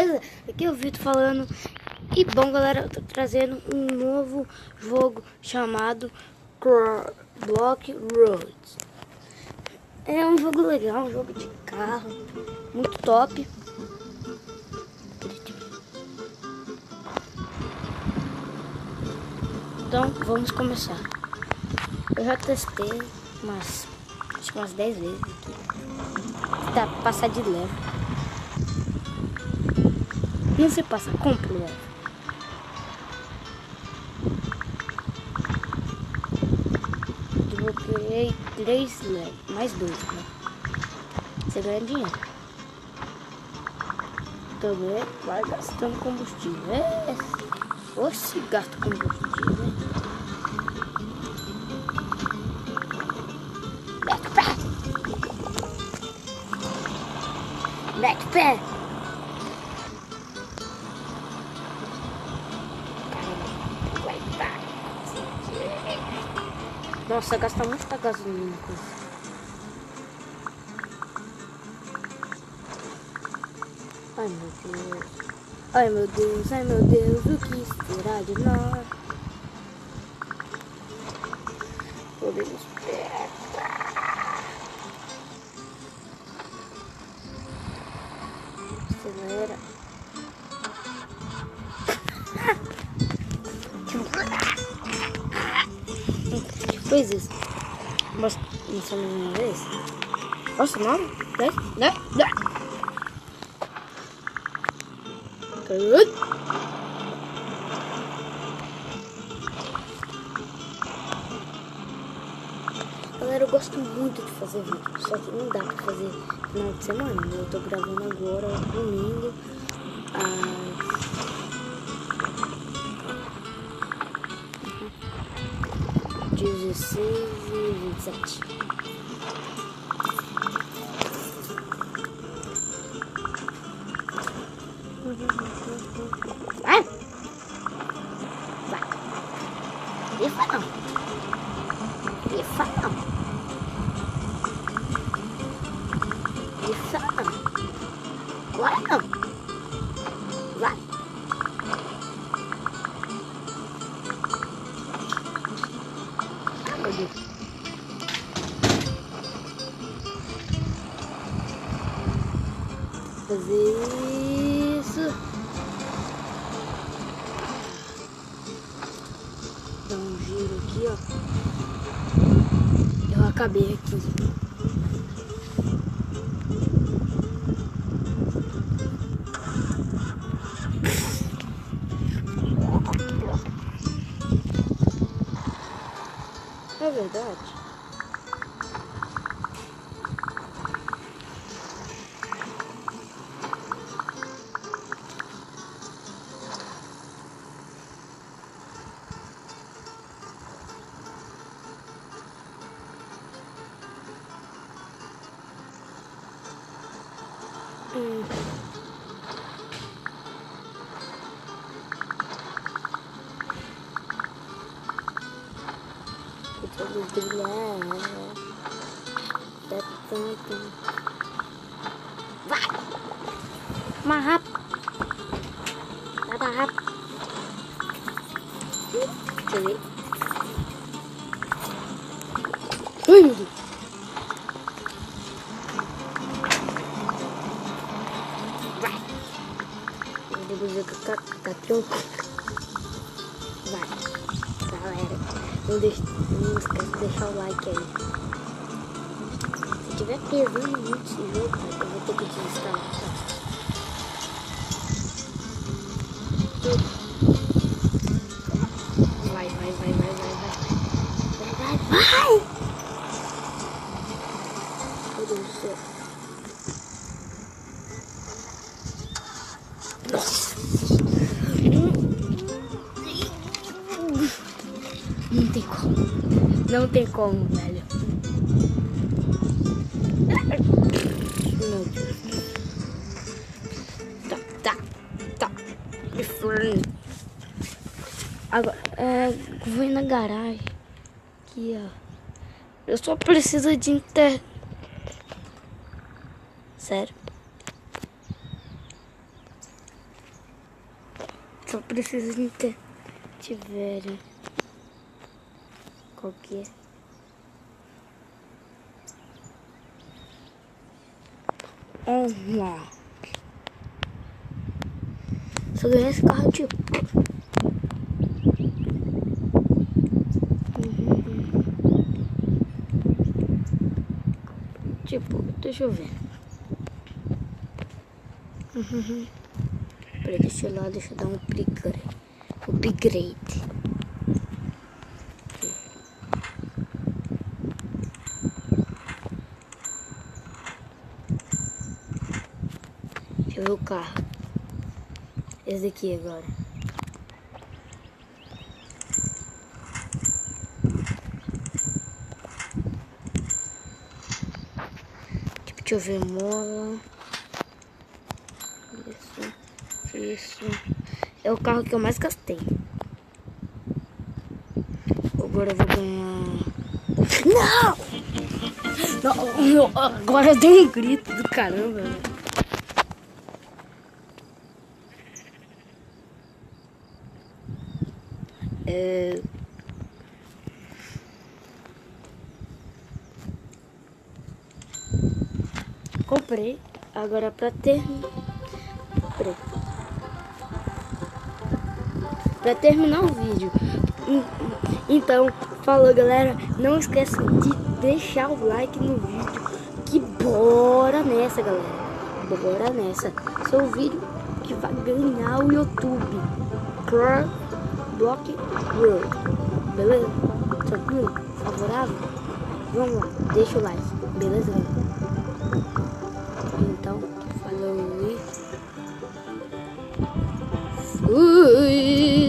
beleza? Aqui é o Vitor falando. E bom, galera, eu tô trazendo um novo jogo chamado Block Roads. É um jogo legal, um jogo de carro, muito top. Então, vamos começar. Eu já testei acho que umas 10 vezes aqui. Tá, passar de leve. Não se passa, compra o leve. Desbloqueei 3 leve, mais 2, né? Você ganha dinheiro. Também vai gastando combustível. Oxe, gasta combustível. Backpack. Nossa, gasta muita gasolina com isso. Ai meu Deus. Ai meu Deus, ai meu Deus, o que será de nós? Podemos esperar. Acelera. Que fez isso? Mas isso não é uma vez? Nossa, 9, 10, 10, 10. Galera, eu gosto muito de fazer vídeo, só que não dá pra fazer final de semana. Eu tô gravando agora, domingo, às 16h27. Vai! Vai! Rifa não! Rifa não! Rifa não! Agora não! Vai! Ah, meu Deus! Fazer isso! Dar um giro aqui, ó. Eu acabei aqui. É verdade. Todos brilhar. Vai! Mais rápido. Vai mais rápido. Deixa eu ver. Ai, meu Deus. Vai. Eu vou ver que tá tronco. Vai. Galera, não esquece de deixar o like aí. Se tiver pesando muito esse jogo, eu vou ter que desinstalar. Vai! Meu Deus do céu. Não tem como. Não tem como, velho. Meu Deus. Tá. Agora, vou ir na garagem. Aqui, ó. Eu só preciso de Sério? Só preciso de tiverem. Qual que é? Lá. Se eu ganhar esse carro, tipo. Tipo, deixa eu ver. Peraí, deixa eu dar um upgrade. Deixa eu ver o carro. Esse aqui agora. Tipo, deixa eu ver, mola. Isso. É o carro que eu mais gastei. Agora eu vou ganhar... Não! Agora eu dei um grito do caramba, velho. Comprei. Agora pra terminar o vídeo. Então, falou galera. Não esqueçam de deixar o like no vídeo. Que bora nessa, galera. Bora nessa. Esse é o vídeo que vai ganhar o YouTube. Block World. Beleza? Tranquilo? Favorável? Vamos lá. Deixa o like. Beleza, galera? Então, falou e fui.